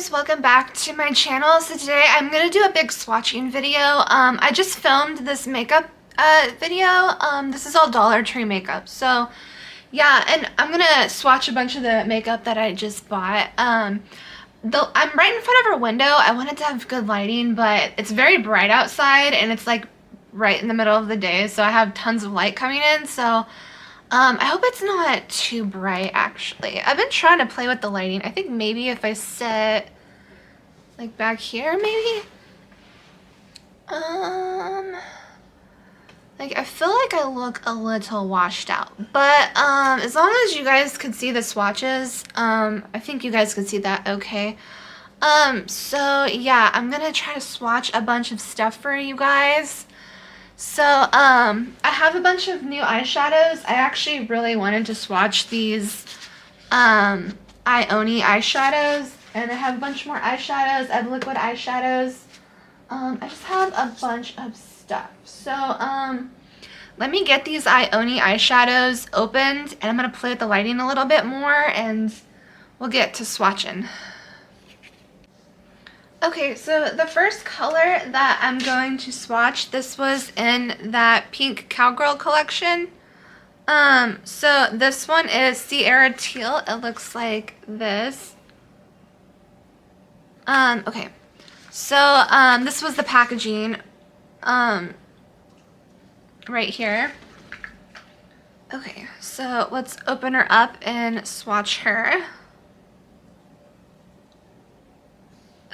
guys, welcome back to my channel. So today I'm gonna do a big swatching video. I just filmed this makeup video. This is all Dollar Tree makeup. So yeah, and I'm gonna swatch a bunch of the makeup that I just bought. I'm right in front of a window. I wanted to have good lighting, but it's very bright outside and it's like right in the middle of the day, so I have tons of light coming in. So I hope it's not too bright, actually. I've been trying to play with the lighting. I think maybe if I sit like back here, maybe? Like I feel like I look a little washed out. But as long as you guys can see the swatches, I think you guys can see that okay. So yeah, I'm gonna try to swatch a bunch of stuff for you guys. So, I have a bunch of new eyeshadows. I actually really wanted to swatch these, Ioni Eyeshadows, and I have a bunch more eyeshadows. I have liquid eyeshadows. I just have a bunch of stuff. So, let me get these Ioni Eyeshadows opened, and I'm going to play with the lighting a little bit more, and we'll get to swatching. Okay, so the first color that I'm going to swatch, this was in that pink Cowgirl collection. So this one is Sierra Teal. It looks like this. Okay. So, this was the packaging, right here. Okay, so let's open her up and swatch her.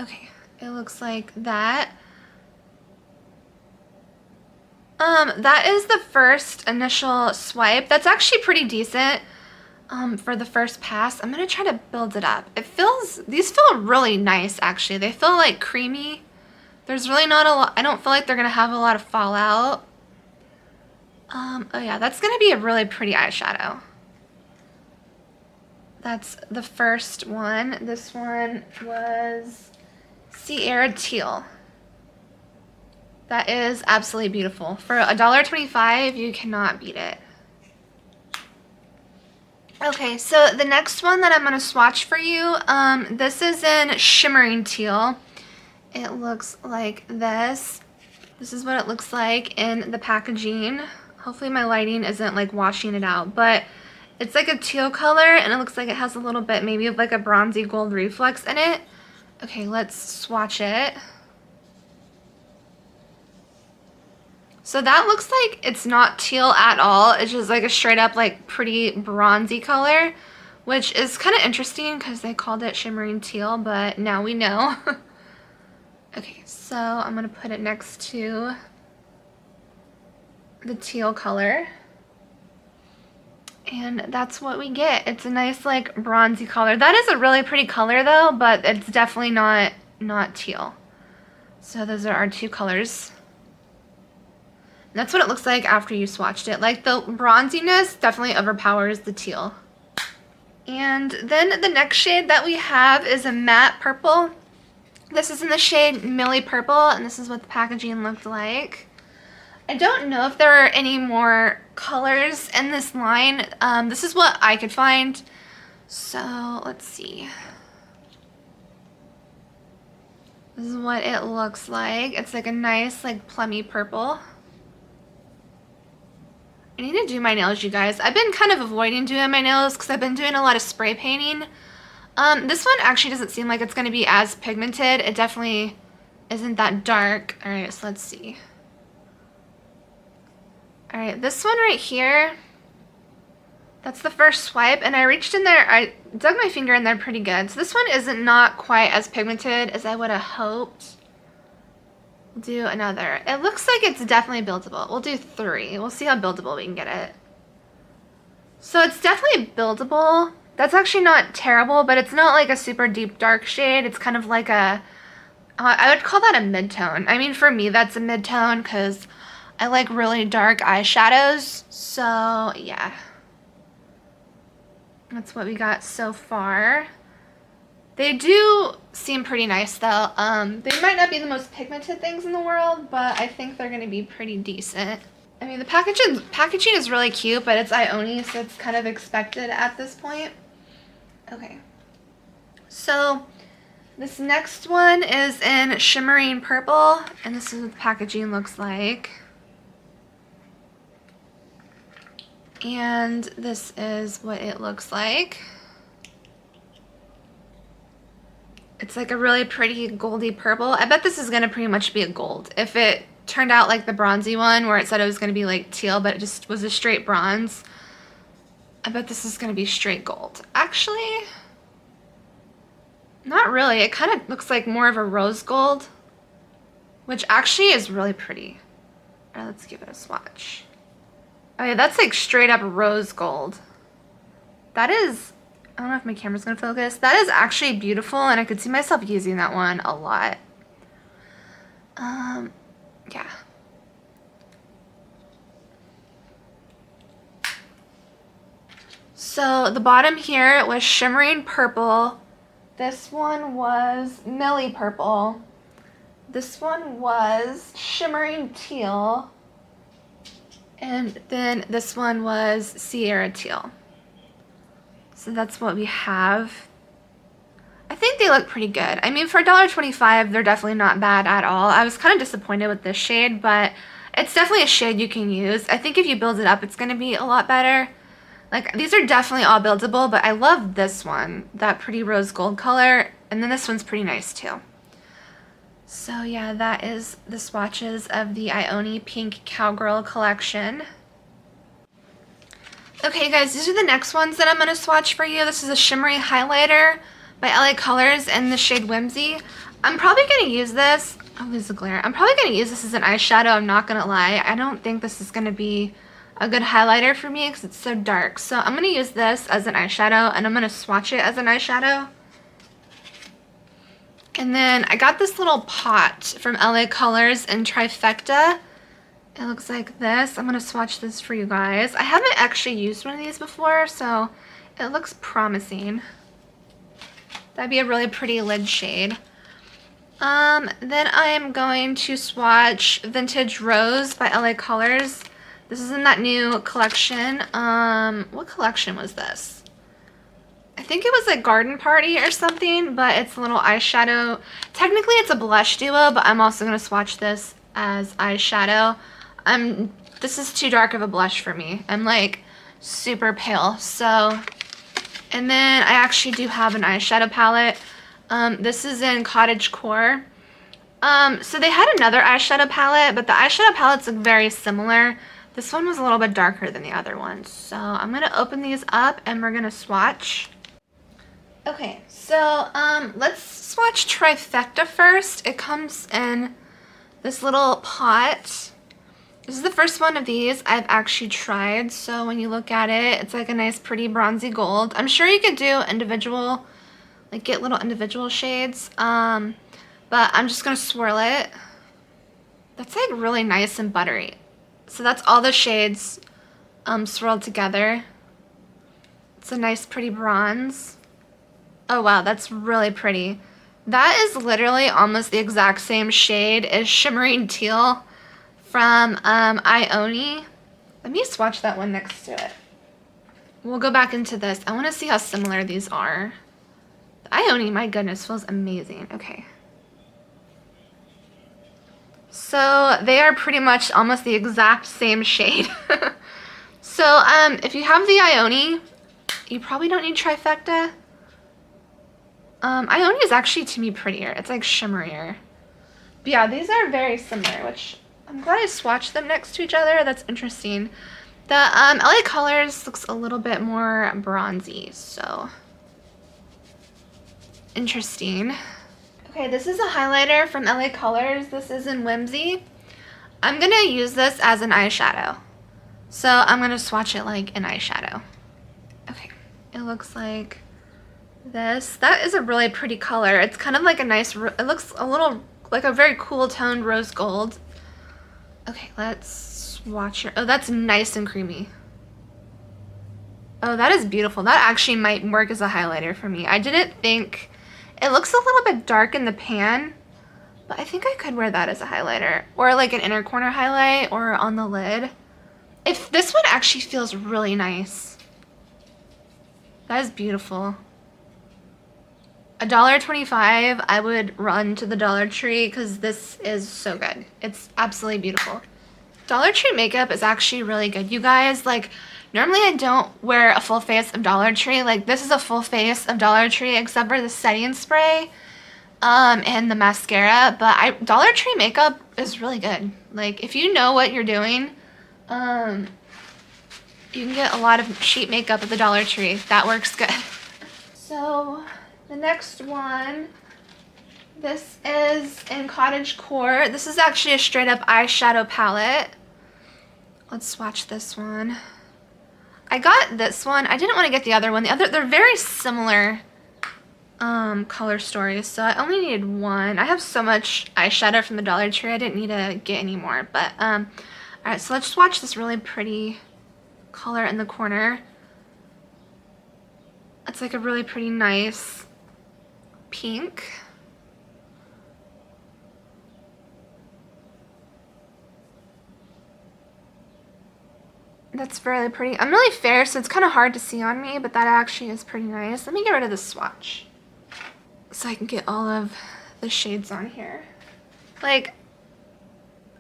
Okay. It looks like that. That is the first initial swipe. That's actually pretty decent for the first pass. I'm gonna try to build it up. These feel really nice actually. They feel like creamy. There's really not a lot, I don't feel like they're gonna have a lot of fallout. Oh yeah, that's gonna be a really pretty eyeshadow. That's the first one. This one was Sierra Teal. That is absolutely beautiful. For $1.25, you cannot beat it. Okay, so the next one that I'm going to swatch for you, this is in Shimmering Teal. It looks like this. This is what it looks like in the packaging. Hopefully my lighting isn't like washing it out, but it's like a teal color and it looks like it has a little bit maybe of like a bronzy gold reflex in it. Okay, let's swatch it. So that looks like it's not teal at all. It's just like a straight up like pretty bronzy color, which is kind of interesting because they called it Shimmering Teal, but now we know. Okay, so I'm going to put it next to the teal color. And that's what we get. It's a nice like bronzy color. That is a really pretty color though, but it's definitely not teal. So those are our two colors. And that's what it looks like after you swatched it. Like the bronziness definitely overpowers the teal. And then the next shade that we have is a matte purple. This is in the shade Millie Purple, and this is what the packaging looked like. I don't know if there are any more colors in this line. This is what I could find. So let's see. This is what it looks like. It's like a nice like plummy purple. I need to do my nails, you guys. I've been kind of avoiding doing my nails because I've been doing a lot of spray painting. This one actually doesn't seem like it's going to be as pigmented. It definitely isn't that dark. All right, so let's see. Alright, this one right here, that's the first swipe, and I reached in there, I dug my finger in there pretty good. So this one isn't not quite as pigmented as I would have hoped. We'll do another. It looks like it's definitely buildable. We'll do 3. We'll see how buildable we can get it. So it's definitely buildable. That's actually not terrible, but it's not like a super deep dark shade. It's kind of like a, I would call that a mid-tone. I mean, for me, that's a mid-tone because I like really dark eyeshadows, so yeah. That's what we got so far. They do seem pretty nice though. They might not be the most pigmented things in the world, but I think they're gonna be pretty decent. I mean, the packaging is really cute, but it's Ioni, so it's kind of expected at this point. Okay. So This next one is in shimmering purple, and this is what the packaging looks like. And this is what it looks like. It's like a really pretty goldy purple. I bet this is gonna pretty much be a gold. If it turned out like the bronzy one where it said it was gonna be like teal, but it just was a straight bronze, I bet this is gonna be straight gold. Actually, not really. It kind of looks like more of a rose gold, which actually is really pretty. All right, let's give it a swatch. Oh yeah, that's like straight up rose gold. That is, I don't know if my camera's gonna focus. That is actually beautiful, and I could see myself using that one a lot. Yeah. So the bottom here was shimmering purple. This one was Millie purple. This one was shimmering teal. And then this one was Sierra teal. So that's what we have. I think they look pretty good. I mean, for $1.25, they're definitely not bad at all. I was kind of disappointed with this shade, but it's definitely a shade you can use. I think if you build it up, it's going to be a lot better. Like, these are definitely all buildable, but I love this one, that pretty rose gold color, and then this one's pretty nice too. So yeah, that is the swatches of the Ioni Pink Cowgirl collection. Okay guys, these are the next ones that I'm going to swatch for you. This is a shimmery highlighter by LA Colors in the shade Whimsy. I'm probably going to use this, oh there's a glare, I'm probably going to use this as an eyeshadow, I'm not going to lie. I don't think this is going to be a good highlighter for me because it's so dark. So I'm going to use this as an eyeshadow, and I'm going to swatch it as an eyeshadow. And then I got this little pot from LA Colors in Trifecta. It looks like this. I'm going to swatch this for you guys. I haven't actually used one of these before, so it looks promising. That'd be a really pretty lid shade. Then I am going to swatch Vintage Rose by LA Colors. This is in that new collection. What collection was this? I think it was a garden party or something, but it's a little eyeshadow. Technically it's a blush duo, but I'm also going to swatch this as eyeshadow. This is too dark of a blush for me. I'm like super pale. So, and then I actually do have an eyeshadow palette. This is in Cottage Core. So they had another eyeshadow palette, but the eyeshadow palettes look very similar. This one was a little bit darker than the other one. So I'm going to open these up and we're going to swatch. Okay, so let's swatch Trifecta first. It comes in this little pot. This is the first one of these I've actually tried. So when you look at it, it's like a nice pretty bronzy gold. I'm sure you could do individual, like get little individual shades. But I'm just going to swirl it. That's like really nice and buttery. So that's all the shades swirled together. It's a nice pretty bronze. Oh wow, that's really pretty. That is literally almost the exact same shade as Shimmering Teal from Ioni. Let me swatch that one next to it. We'll go back into this. I want to see how similar these are. The Ioni, my goodness, feels amazing. Okay. So they are pretty much almost the exact same shade. So if you have the Ioni, you probably don't need Trifecta. Ioni is actually, to me, prettier. It's like shimmerier. But yeah, these are very similar, which I'm glad I swatched them next to each other. That's interesting. The LA Colors looks a little bit more bronzy, so interesting. Okay, this is a highlighter from LA Colors. This is in Whimsy. I'm going to use this as an eyeshadow. So I'm going to swatch it like an eyeshadow. Okay, it looks like this. That is a really pretty color. It's kind of like a nice, it looks a little like a very cool toned rose gold. Okay, let's swatch it. Oh, that's nice and creamy. Oh, that is beautiful. That actually might work as a highlighter for me. I didn't think, it looks a little bit dark in the pan, but I think I could wear that as a highlighter or like an inner corner highlight or on the lid. If this one actually feels really nice. That is beautiful. $1.25, I would run to the Dollar Tree because this is so good. It's absolutely beautiful. Dollar Tree makeup is actually really good, you guys. Like, normally I don't wear a full face of Dollar Tree. Like, this is a full face of Dollar Tree except for the setting spray and the mascara. But Dollar Tree makeup is really good. Like, if you know what you're doing, you can get a lot of cheap makeup at the Dollar Tree. That works good. So, the next one, this is in Cottage Core. This is actually a straight up eyeshadow palette. Let's swatch this one. I got this one. I didn't want to get the other one. They're very similar color stories, so I only needed one. I have so much eyeshadow from the Dollar Tree, I didn't need to get any more. But alright, so let's swatch this really pretty color in the corner. It's like a really pretty nice pink. That's really pretty. I'm really fair, so it's kind of hard to see on me, but that actually is pretty nice. Let me get rid of the swatch so I can get all of the shades on here. Like,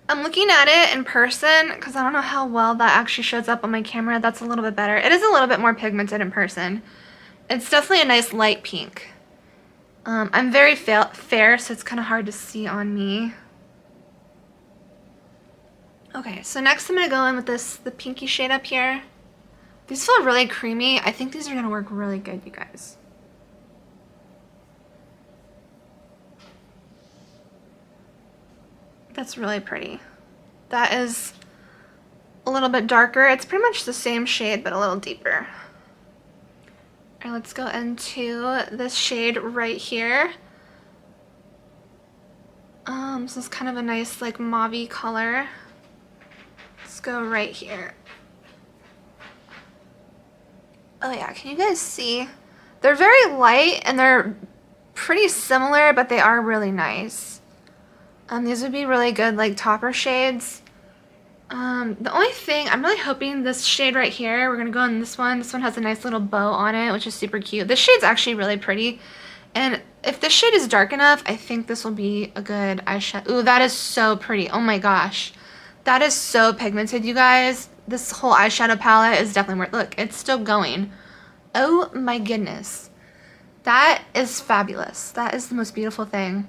I'm looking at it in person because I don't know how well that actually shows up on my camera. That's a little bit better. It is a little bit more pigmented in person. It's definitely a nice light pink. I'm very fair, so it's kind of hard to see on me. Okay, so next I'm going to go in with the pinky shade up here. These feel really creamy. I think these are going to work really good, you guys. That's really pretty. That is a little bit darker. It's pretty much the same shade, but a little deeper. All right, let's go into this shade right here. This is kind of a nice like mauve-y color. Let's go right here. Oh yeah, can you guys see? They're very light and they're pretty similar, but they are really nice. These would be really good like topper shades. The only thing, I'm really hoping this shade right here, we're gonna go in this one. This one has a nice little bow on it, which is super cute. This shade's actually really pretty. And if this shade is dark enough, I think this will be a good eyeshadow. Ooh, that is so pretty. Oh my gosh. That is so pigmented, you guys. This whole eyeshadow palette is definitely worth, look, it's still going. Oh my goodness. That is fabulous. That is the most beautiful thing.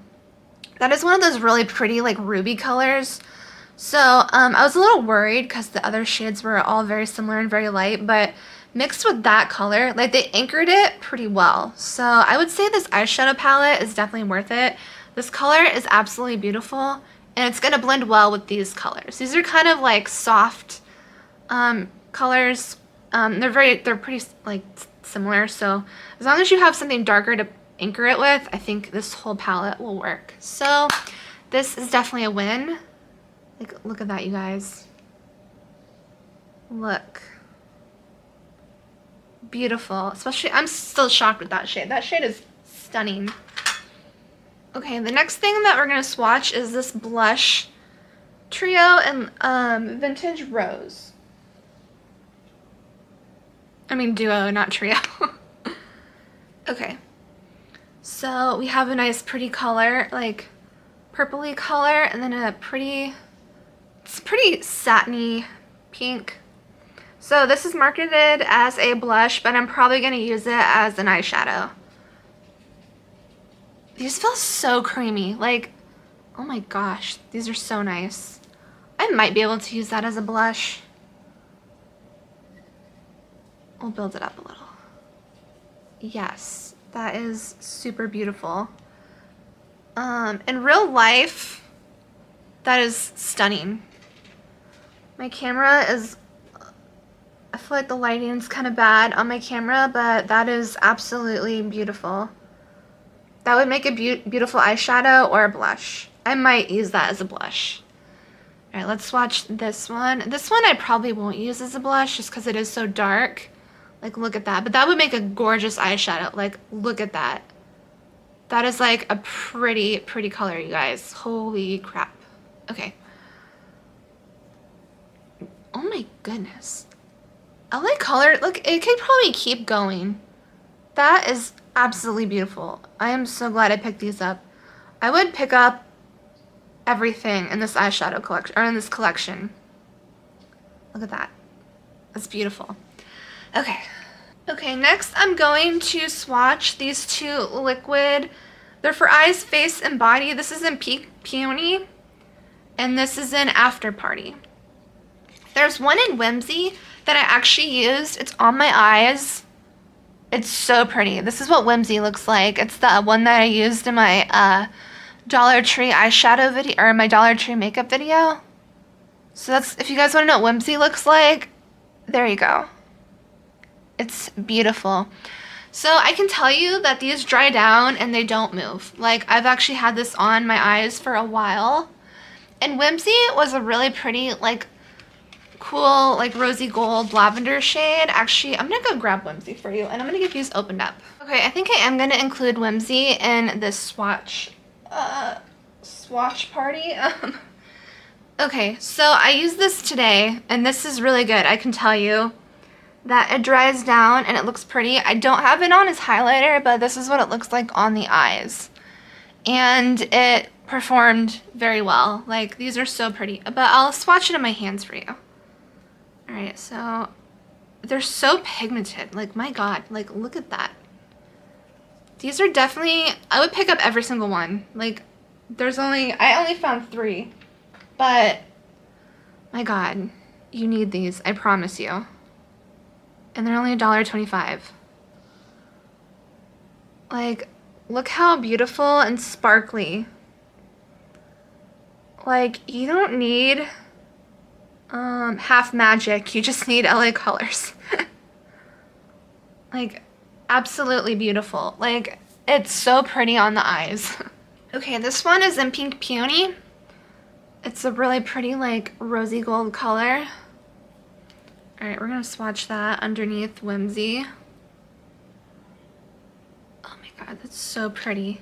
That is one of those really pretty like ruby colors. So I was a little worried because the other shades were all very similar and very light, but mixed with that color, like they anchored it pretty well. So I would say this eyeshadow palette is definitely worth it. This color is absolutely beautiful and it's gonna blend well with these colors. These are kind of like soft colors. They're pretty like similar. So as long as you have something darker to anchor it with, I think this whole palette will work. So this is definitely a win. Like, look at that, you guys. Look. Beautiful. Especially, I'm still shocked with that shade. That shade is stunning. Okay, the next thing that we're going to swatch is this blush trio and Vintage Rose. I mean duo, not trio. Okay. So we have a nice pretty color, like purpley color, and then a pretty, it's pretty satiny pink. So this is marketed as a blush, but I'm probably going to use it as an eyeshadow. These feel so creamy. Like, oh my gosh, these are so nice. I might be able to use that as a blush. We'll build it up a little. Yes, that is super beautiful. In real life, that is stunning. My camera is, I feel like the lighting's kind of bad on my camera, but that is absolutely beautiful. That would make a beautiful eyeshadow or a blush. I might use that as a blush. All right, let's swatch this one. This one I probably won't use as a blush just because it is so dark. Like, look at that. But that would make a gorgeous eyeshadow. Like, look at that. That is like a pretty, pretty color, you guys. Holy crap. Okay. Oh my goodness. I like color. Look, it could probably keep going. That is absolutely beautiful. I am so glad I picked these up. I would pick up everything in this eyeshadow collection, or in this collection. Look at that. That's beautiful. Okay. Okay, next I'm going to swatch these two liquid. They're for eyes, face, and body. This is in Peony, and this is in After Party. There's one in Whimsy that I actually used. It's on my eyes. It's so pretty. This is what Whimsy looks like. It's the one that I used in my Dollar Tree eyeshadow video, or my Dollar Tree makeup video. So that's, if you guys want to know what Whimsy looks like, there you go. It's beautiful. So I can tell you that these dry down and they don't move. Like, I've actually had this on my eyes for a while. And Whimsy was a really pretty, like, cool, like, rosy gold lavender shade. Actually, I'm gonna go grab Whimsy for you, and I'm gonna get these opened up. Okay, I think I am gonna include Whimsy in this swatch party. Okay, so I used this today, and this is really good. I can tell you that it dries down and it looks pretty. I don't have it on as highlighter, but this is what it looks like on the eyes. And it performed very well. Like, these are so pretty. But I'll swatch it in my hands for you. Alright, so they're so pigmented. Like, my god, like, look at that. These are definitely, I would pick up every single one. Like, I only found 3. But, my god, you need these, I promise you. And they're only $1.25. Like, look how beautiful and sparkly. Like, you don't need half magic, you just need LA colors. Like, absolutely beautiful. Like, it's so pretty on the eyes. Okay, this one is in Pink Peony. It's a really pretty, like, rosy gold color. Alright, we're gonna swatch that underneath Whimsy. Oh my god, that's so pretty.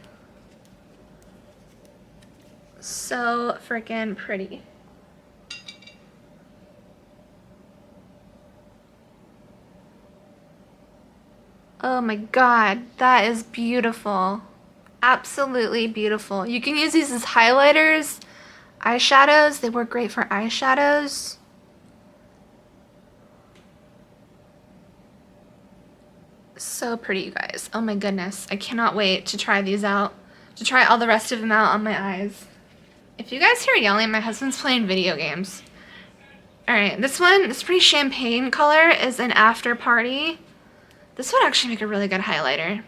So freaking pretty. Oh my god, that is beautiful. Absolutely beautiful. You can use these as highlighters, eyeshadows. They work great for eyeshadows. So pretty, you guys. Oh my goodness. I cannot wait to try these out. To try all the rest of them out on my eyes. If you guys hear yelling, my husband's playing video games. Alright, this one, this pretty champagne color is an After Party. This would actually make a really good highlighter.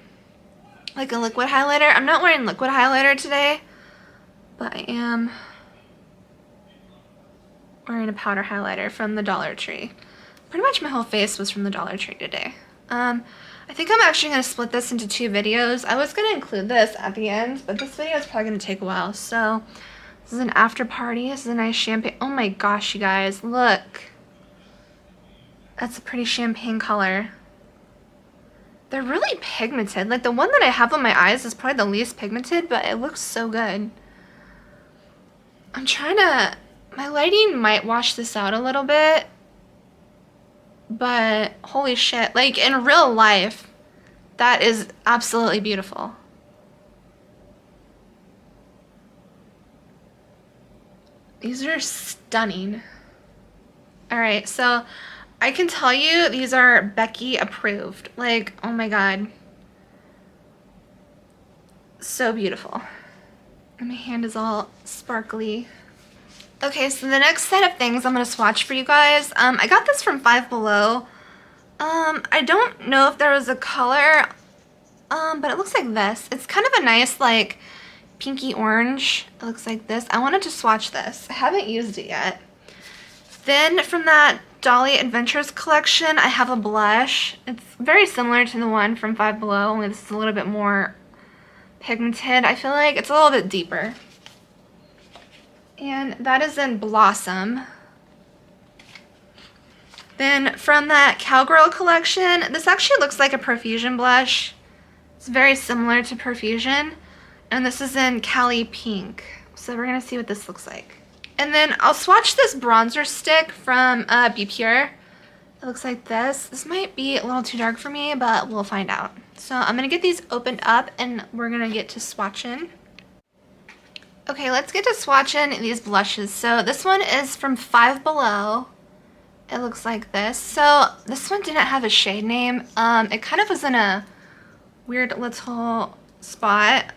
Like a liquid highlighter. I'm not wearing liquid highlighter today, but I am wearing a powder highlighter from the Dollar Tree. Pretty much my whole face was from the Dollar Tree today. I think I'm actually going to split this into 2 videos. I was going to include this at the end, but this video is probably going to take a while. So, this is an After Party. This is a nice champagne. Oh my gosh, you guys. Look. That's a pretty champagne color. They're really pigmented. Like, the one that I have on my eyes is probably the least pigmented, but it looks so good. I'm trying to... My lighting might wash this out a little bit. But holy shit, like in real life, that is absolutely beautiful. These are stunning. Alright, so I can tell you these are Becky approved. Like, oh my god. So beautiful. And my hand is all sparkly. Okay, so the next set of things I'm going to swatch for you guys. I got this from Five Below. I don't know if there was a color, but it looks like this. It's kind of a nice, like, pinky orange. It looks like this. I wanted to swatch this. I haven't used it yet. Then from that Dolly Adventures collection, I have a blush. It's very similar to the one from Five Below, only this is a little bit more pigmented. I feel like it's a little bit deeper. And that is in Blossom. Then from that Cowgirl collection, this actually looks like a Profusion blush. It's very similar to Profusion. And this is in Cali Pink. So we're going to see what this looks like. And then I'll swatch this bronzer stick from Be Pure. It looks like this. This might be a little too dark for me, but we'll find out. So I'm gonna get these opened up and we're gonna get to swatching. Okay, let's get to swatching these blushes. So this one is from Five Below. It looks like this. So this one didn't have a shade name. It kind of was in a weird little spot.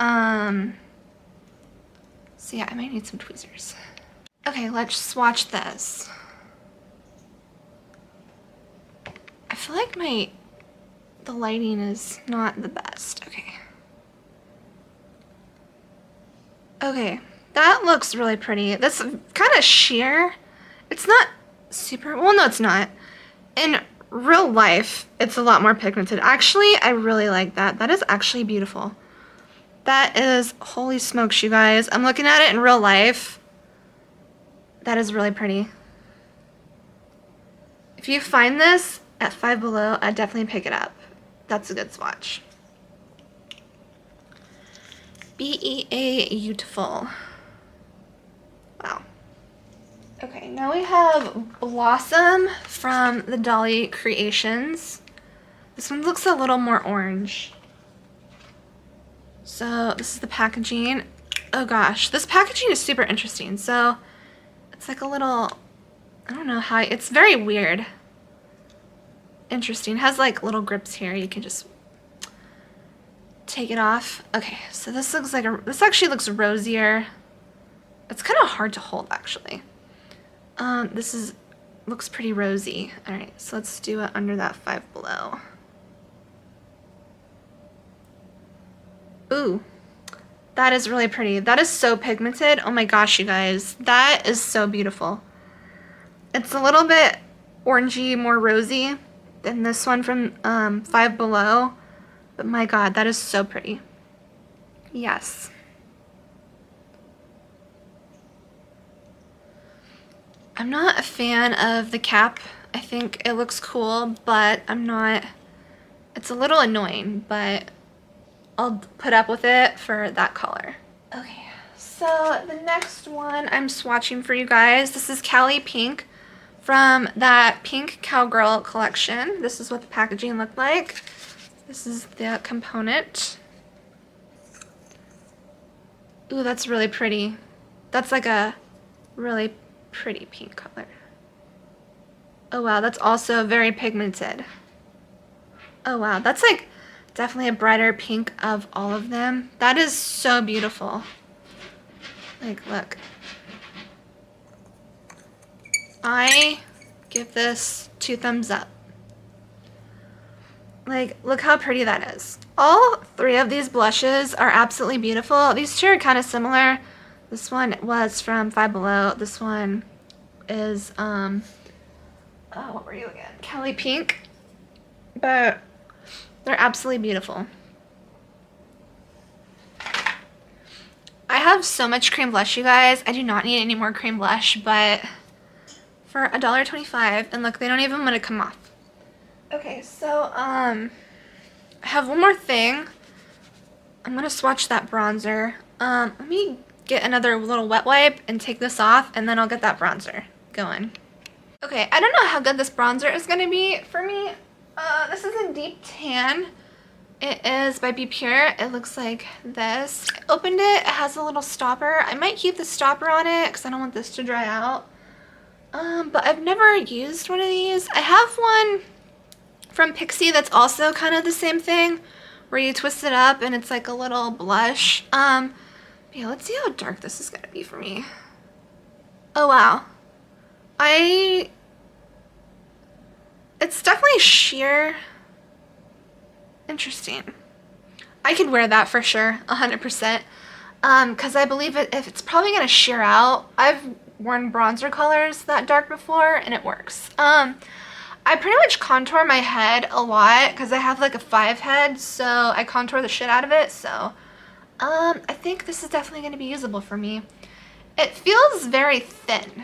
So yeah, I might need some tweezers. Okay, let's swatch this. I feel like the lighting is not the best. Okay, that looks really pretty. That's kind of sheer. It's not super, well, no, it's not. In real life, it's a lot more pigmented. Actually, I really like that. That is actually beautiful. That is, holy smokes, you guys. I'm looking at it in real life. That is really pretty. If you find this at Five Below, I'd definitely pick it up. That's a good swatch. BEA Beautiful. Wow. Okay, now we have Blossom from the Dolly Creations. This one looks a little more orange. So this is the packaging. Oh gosh, this packaging is super interesting. So it's like a little, I don't know how, it's very weird. Interesting. It has like little grips here. You can just take it off. Okay, so this looks like this actually looks rosier. It's kind of hard to hold actually. Looks pretty rosy. All right, so let's do it under that Five Below. Ooh, that is really pretty. That is so pigmented. Oh my gosh, you guys, that is so beautiful. It's a little bit orangey, more rosy than this one from Five Below, but my God, that is so pretty. Yes. I'm not a fan of the cap. I think it looks cool, but it's a little annoying, but I'll put up with it for that color. Okay, so the next one I'm swatching for you guys. This is Cali Pink from that Pink Cowgirl collection. This is what the packaging looked like. This is the component. Ooh, that's really pretty. That's like a really pretty pink color. Oh wow, that's also very pigmented. Oh wow, that's like definitely a brighter pink of all of them. That is so beautiful. Like, look. I give this 2 thumbs up. Like, look how pretty that is. All 3 of these blushes are absolutely beautiful. These 2 are kind of similar. This one was from Five Below. This one is, oh, what were you again? Cali Pink. But they're absolutely beautiful. I have so much cream blush, you guys. I do not need any more cream blush, but for $1.25, and look, they don't even want to come off. Okay, so, I have one more thing. I'm gonna swatch that bronzer. Let me get another little wet wipe and take this off, and then I'll get that bronzer going. Okay, I don't know how good this bronzer is gonna be for me. This is a deep tan. It is by Be Pure. It looks like this. I opened it. It has a little stopper. I might keep the stopper on it because I don't want this to dry out. But I've never used one of these. I have one from Pixie that's also kind of the same thing, where you twist it up and it's like a little blush. Yeah, let's see how dark this is gonna be for me. Oh wow. It's definitely sheer. Interesting. I could wear that for sure, 100%. Because I believe if it's probably gonna sheer out. I've worn bronzer colors that dark before and it works. I pretty much contour my head a lot because I have like a 5 head, so I contour the shit out of it. So I think this is definitely going to be usable for me. It feels very thin,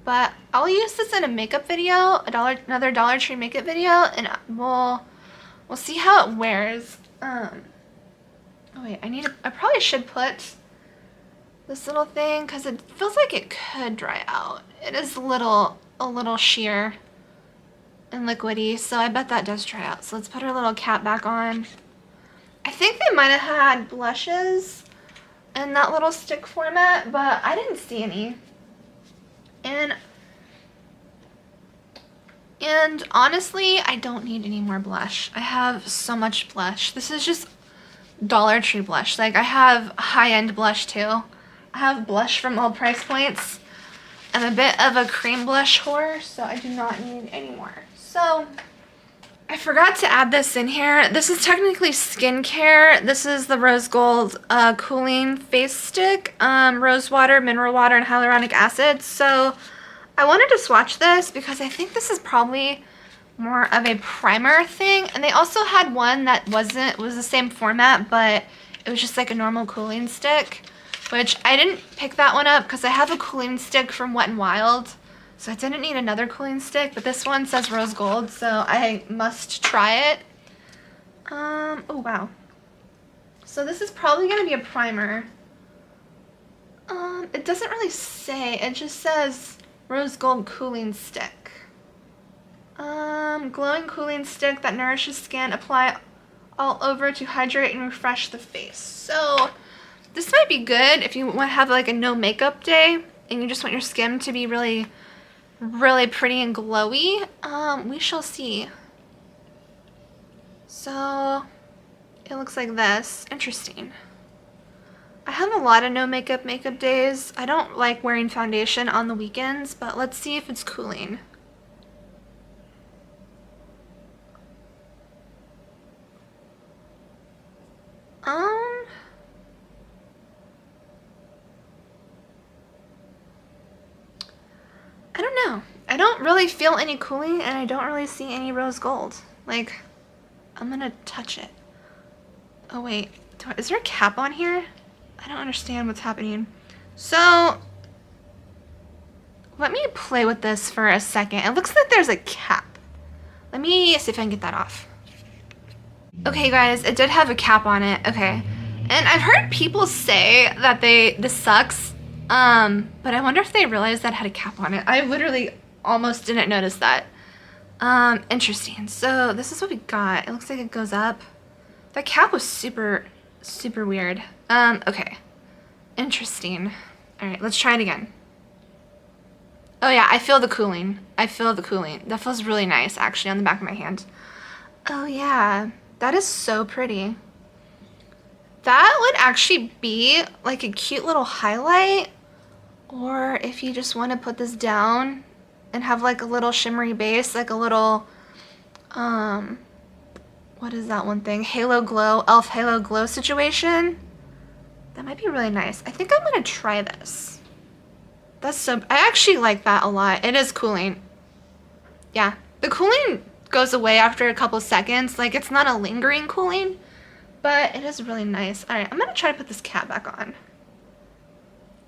but I'll use this in a makeup video, another Dollar Tree makeup video, and we'll see how it wears. Oh wait, I probably should put this little thing because it feels like it could dry out. It is a little sheer. and liquidy, so I bet that does dry out. So let's put our little cap back on. I think they might have had blushes in that little stick format, but I didn't see any. And honestly, I don't need any more blush. I have so much blush. This is just Dollar Tree blush. Like, I have high-end blush too. I have blush from all price points. I'm a bit of a cream blush whore, so I do not need any more. So, I forgot to add this in here. This is technically skincare. This is the Rose Gold Cooling Face Stick. Rose water, mineral water, and hyaluronic acid. So, I wanted to swatch this because I think this is probably more of a primer thing. And they also had one that was the same format, but it was just like a normal cooling stick, which I didn't pick that one up because I have a cooling stick from Wet n Wild. So I didn't need another cooling stick, but this one says rose gold, so I must try it. Oh wow. So this is probably gonna be a primer. It doesn't really say, it just says rose gold cooling stick. Glowing cooling stick that nourishes skin. Apply all over to hydrate and refresh the face. So this might be good if you want to have like a no makeup day and you just want your skin to be really, really pretty and glowy. We shall see. So it looks like this. Interesting. I have a lot of no makeup days. I don't like wearing foundation on the weekends, but let's see if it's cooling. I don't know. I don't really feel any cooling and I don't really see any rose gold. Like, I'm gonna touch it. Oh wait, is there a cap on here? I don't understand what's happening. So, let me play with this for a second. It looks like there's a cap. Let me see if I can get that off. Okay guys, it did have a cap on it. Okay. And I've heard people say that this sucks. But I wonder if they realized that it had a cap on it. I literally almost didn't notice that. Interesting. So this is what we got. It looks like it goes up. That cap was super, super weird. Okay. Interesting. Alright, let's try it again. Oh yeah, I feel the cooling. I feel the cooling. That feels really nice, actually, on the back of my hand. Oh yeah, that is so pretty. That would actually be like a cute little highlight. Or if you just want to put this down and have like a little shimmery base, like a little, what is that one thing? Halo Glow, e.l.f. Halo Glow situation. That might be really nice. I think I'm going to try this. That's so, I actually like that a lot. It is cooling. Yeah, the cooling goes away after a couple seconds. Like, it's not a lingering cooling, but it is really nice. All right, I'm going to try to put this cap back on.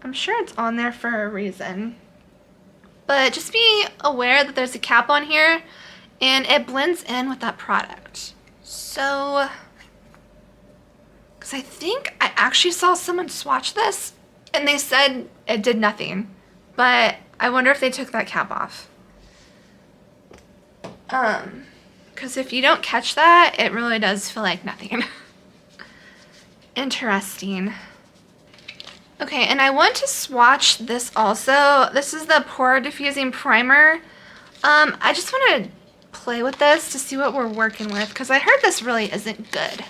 I'm sure it's on there for a reason. But just be aware that there's a cap on here and it blends in with that product. So, because I think I actually saw someone swatch this and they said it did nothing. But I wonder if they took that cap off. Because if you don't catch that, it really does feel like nothing. Interesting. Okay, and I want to swatch this also. This is the Pore Diffusing Primer. I just want to play with this to see what we're working with because I heard this really isn't good.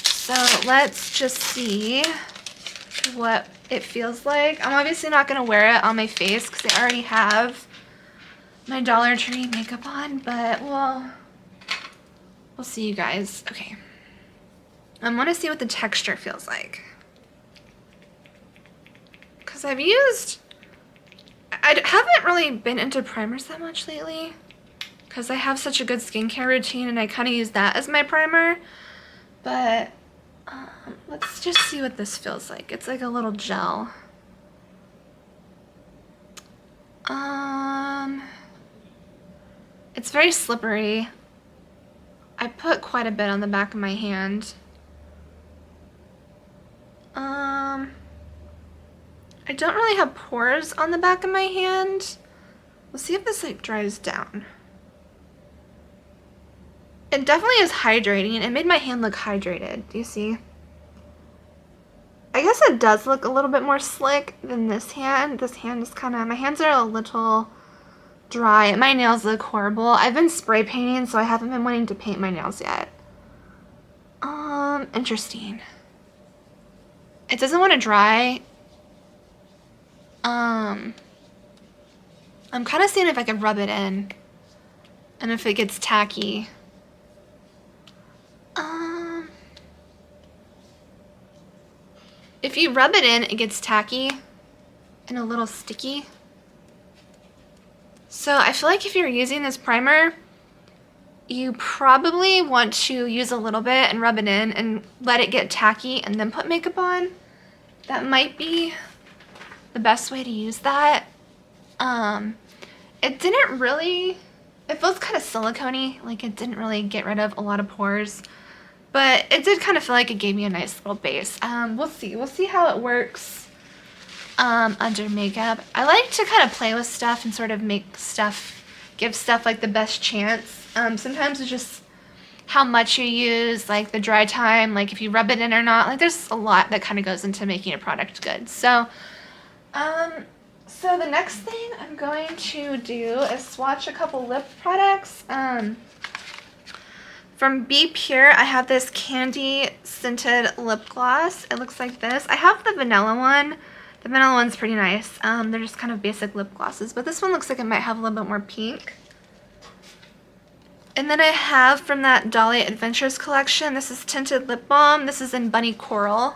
So let's just see what it feels like. I'm obviously not going to wear it on my face because I already have my Dollar Tree makeup on, but we'll see you guys. Okay. I want to see what the texture feels like. Because I haven't really been into primers that much lately. Because I have such a good skincare routine and I kind of use that as my primer. But let's just see what this feels like. It's like a little gel. It's very slippery. I put quite a bit on the back of my hand. I don't really have pores on the back of my hand. We'll see if this like dries down. It definitely is hydrating. It made my hand look hydrated. Do you see? I guess it does look a little bit more slick than this hand. This hand is kind of, my hands are a little dry. My nails look horrible. I've been spray painting, so I haven't been wanting to paint my nails yet. Interesting. It doesn't want to dry. I'm kind of seeing if I can rub it in and if it gets tacky. If you rub it in, it gets tacky and a little sticky. So I feel like if you're using this primer, you probably want to use a little bit and rub it in and let it get tacky and then put makeup on. That might be the best way to use that. It didn't really, it feels kind of silicone-y, like it didn't really get rid of a lot of pores. But it did kind of feel like it gave me a nice little base. We'll see how it works under makeup. I like to kind of play with stuff and sort of make stuff, give stuff like the best chance. Sometimes it's just how much you use, like the dry time, like if you rub it in or not. Like there's a lot that kind of goes into making a product good. So, so the next thing I'm going to do is swatch a couple lip products. From Be Pure, I have this candy scented lip gloss. It looks like this. I have the vanilla one. The vanilla one's pretty nice. They're just kind of basic lip glosses, but this one looks like it might have a little bit more pink. And then I have from that Dolly Adventures collection, this is tinted lip balm. This is in Bunny Coral.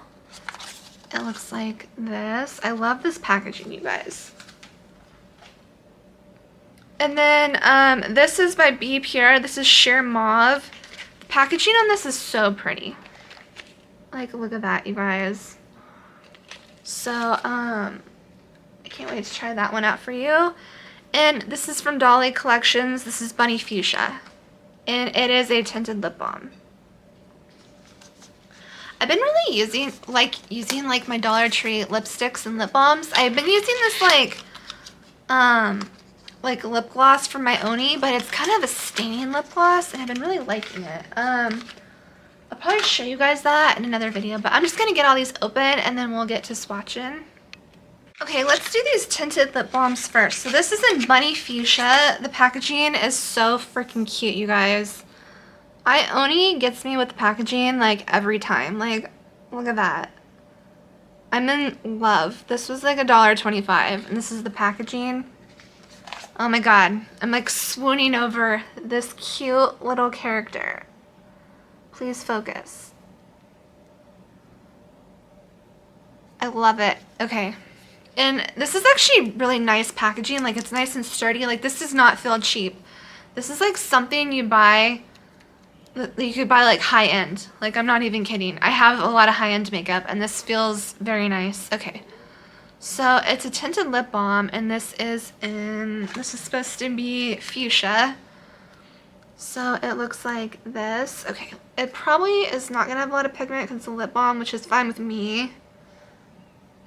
It looks like this. I love this packaging, you guys. And then this is by Be Pure. This is Sheer Mauve. Packaging on this is so pretty. Like, look at that, you guys. So, I can't wait to try that one out for you. And this is from Dolly Collections. This is Bunny Fuchsia. And it is a tinted lip balm. I've been really using like my Dollar Tree lipsticks and lip balms. I've been using this like lip gloss from my Ioni, but it's kind of a staining lip gloss, and I've been really liking it. I'll probably show you guys that in another video, but I'm just gonna get all these open and then we'll get to swatching. Okay, let's do these tinted lip balms first. So this is in Bunny Fuchsia. The packaging is so freaking cute, you guys. Ioni gets me with the packaging like every time. Like, look at that. I'm in love. This was like $1.25, and this is the packaging. Oh my god, I'm like swooning over this cute little character. Please focus. I love it. Okay. And this is actually really nice packaging. Like, it's nice and sturdy. Like, this does not feel cheap. This is like something you buy, that you could buy like high-end. Like, I'm not even kidding. I have a lot of high-end makeup, and this feels very nice. Okay. So it's a tinted lip balm, and this is supposed to be fuchsia. So it looks like this. Okay, it probably is not gonna have a lot of pigment because it's a lip balm, which is fine with me.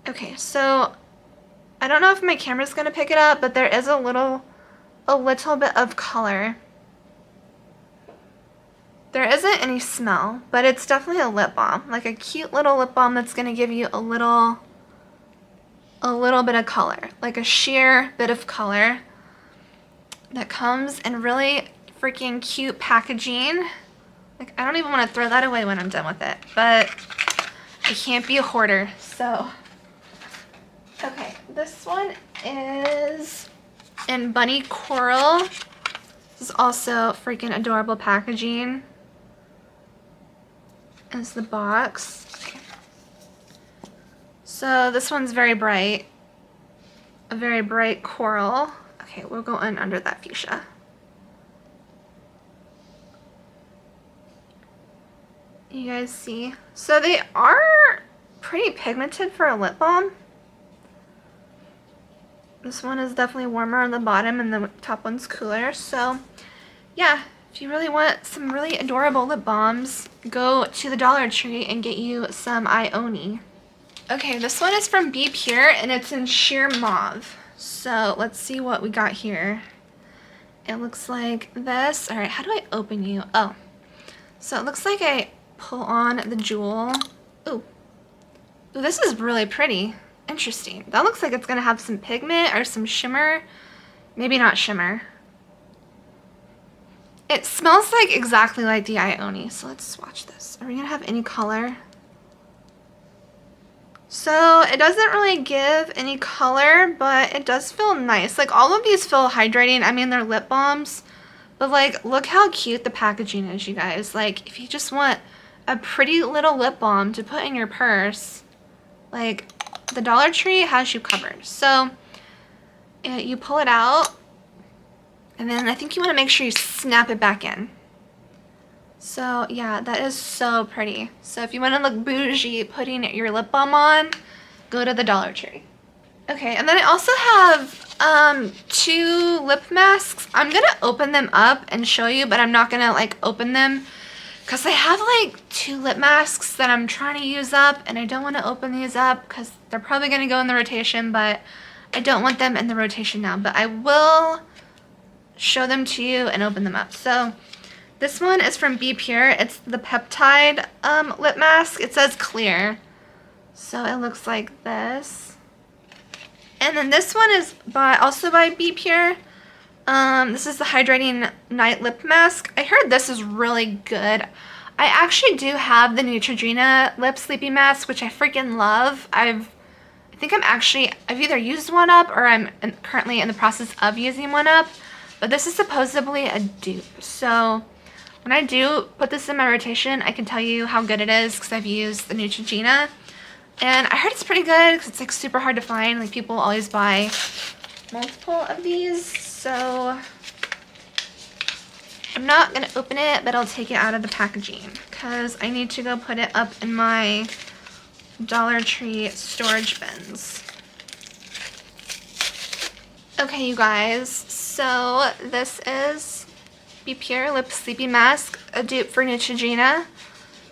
Okay, so I don't know if my camera's gonna pick it up, but there is a little bit of color. There isn't any smell, but it's definitely a lip balm, like a cute little lip balm that's gonna give you a little bit of color, like a sheer bit of color that comes in really freaking cute packaging. Like, I don't even want to throw that away when I'm done with it, but I can't be a hoarder, so. Okay, this one is in Bunny Coral. This is also freaking adorable packaging. Is the box. Okay. So this one's very bright. A very bright coral. Okay, we'll go in under that fuchsia. You guys see? So they are pretty pigmented for a lip balm. This one is definitely warmer on the bottom and the top one's cooler. So yeah, if you really want some really adorable lip balms, go to the Dollar Tree and get you some Ioni. Okay, this one is from Be Pure, and it's in Sheer Mauve. So let's see what we got here. It looks like this. All right, how do I open you? Oh, So it looks like I pull on the jewel. Ooh. Ooh, this is really pretty. Interesting. That looks like it's gonna have some pigment or some shimmer. Maybe not shimmer. It smells like exactly like the Ioni. So let's swatch this. Are we gonna have any color? So it doesn't really give any color, but it does feel nice. Like all of these feel hydrating. I mean, they're lip balms, but like, look how cute the packaging is, you guys. Like if you just want a pretty little lip balm to put in your purse, like the Dollar Tree has you covered. So you pull it out, and then I think you want to make sure you snap it back in. So yeah, that is so pretty. So if you want to look bougie putting your lip balm on, go to the Dollar Tree. Okay, and then I also have 2 lip masks. I'm gonna open them up and show you, but I'm not gonna like open them because I have like 2 lip masks that I'm trying to use up, and I don't want to open these up because they're probably gonna go in the rotation, but I don't want them in the rotation now. But I will show them to you and open them up. So this one is from Be Pure. It's the peptide lip mask. It says clear. So it looks like this. And then this one is also by Be Pure. This is the Hydrating Night Lip Mask. I heard this is really good. I actually do have the Neutrogena Lip Sleepy Mask, which I freaking love. I've either used one up or I'm currently in the process of using one up. But this is supposedly a dupe. So when I do put this in my rotation, I can tell you how good it is because I've used the Neutrogena. And I heard it's pretty good because it's like super hard to find. Like people always buy multiple of these. So I'm not going to open it, but I'll take it out of the packaging because I need to go put it up in my Dollar Tree storage bins. Okay, you guys. So this is Be Pure Lip Sleepy Mask, a dupe for Neutrogena.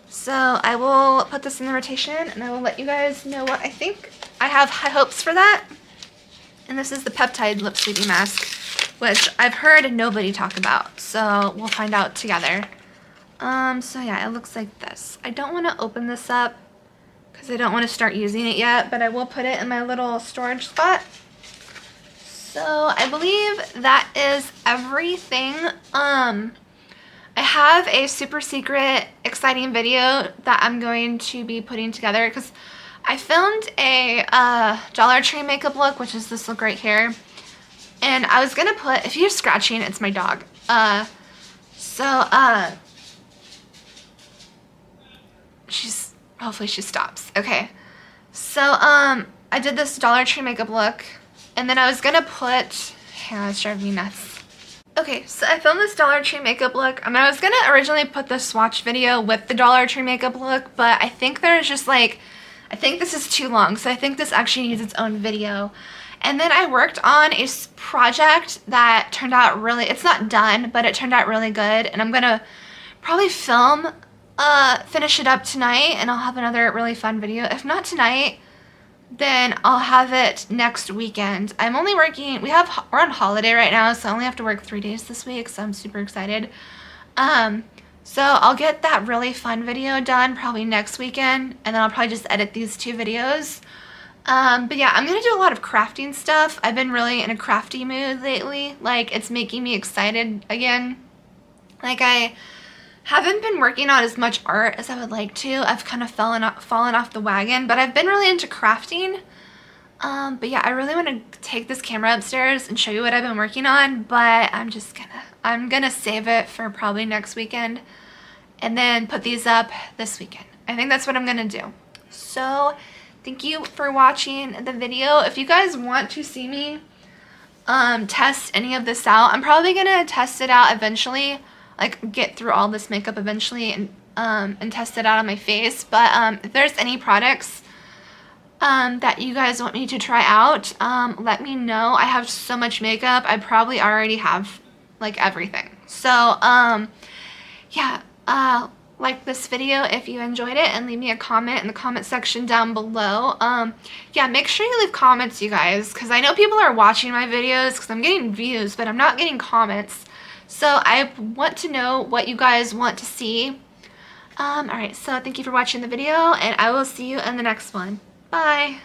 So I will put this in the rotation and I will let you guys know what I think. I have high hopes for that. And this is the Peptide Lip Sleepy Mask, which I've heard nobody talk about. So we'll find out together. So yeah, it looks like this. I don't want to open this up because I don't want to start using it yet, but I will put it in my little storage spot. So I believe that is everything. I have a super secret exciting video that I'm going to be putting together because I filmed a Dollar Tree makeup look, which is this look right here. And I was gonna put, if you're scratching, it's my dog. Hopefully she stops. Okay. So I did this Dollar Tree makeup look. And then I was gonna put, yeah, it's driving me nuts. Okay, so I filmed this Dollar Tree makeup look. I mean, I was gonna originally put the swatch video with the Dollar Tree makeup look, but I think there's just like, I think this is too long, so I think this actually needs its own video. And then I worked on a project that turned out really, it's not done, but it turned out really good. And I'm gonna probably finish it up tonight, and I'll have another really fun video. If not tonight, then I'll have it next weekend. I'm only working, we're on holiday right now, so I only have to work 3 days this week, so I'm super excited. So I'll get that really fun video done probably next weekend, and then I'll probably just edit these 2 videos. But yeah, I'm gonna do a lot of crafting stuff. I've been really in a crafty mood lately. Like, it's making me excited again. Like, I haven't been working on as much art as I would like to. I've kind of fallen off the wagon, but I've been really into crafting. But yeah, I really want to take this camera upstairs and show you what I've been working on, but I'm gonna save it for probably next weekend and then put these up this weekend. I think that's what I'm gonna do. So thank you for watching the video. If you guys want to see me test any of this out, I'm probably gonna test it out eventually, like get through all this makeup eventually and test it out on my face. But if there's any products that you guys want me to try out, let me know. I have so much makeup, I probably already have like everything. So yeah, like this video if you enjoyed it, and leave me a comment in the comment section down below. Yeah, make sure you leave comments, you guys, because I know people are watching my videos because I'm getting views, but I'm not getting comments. So I want to know what you guys want to see Alright, so thank you for watching the video, and I will see you in the next one. Bye!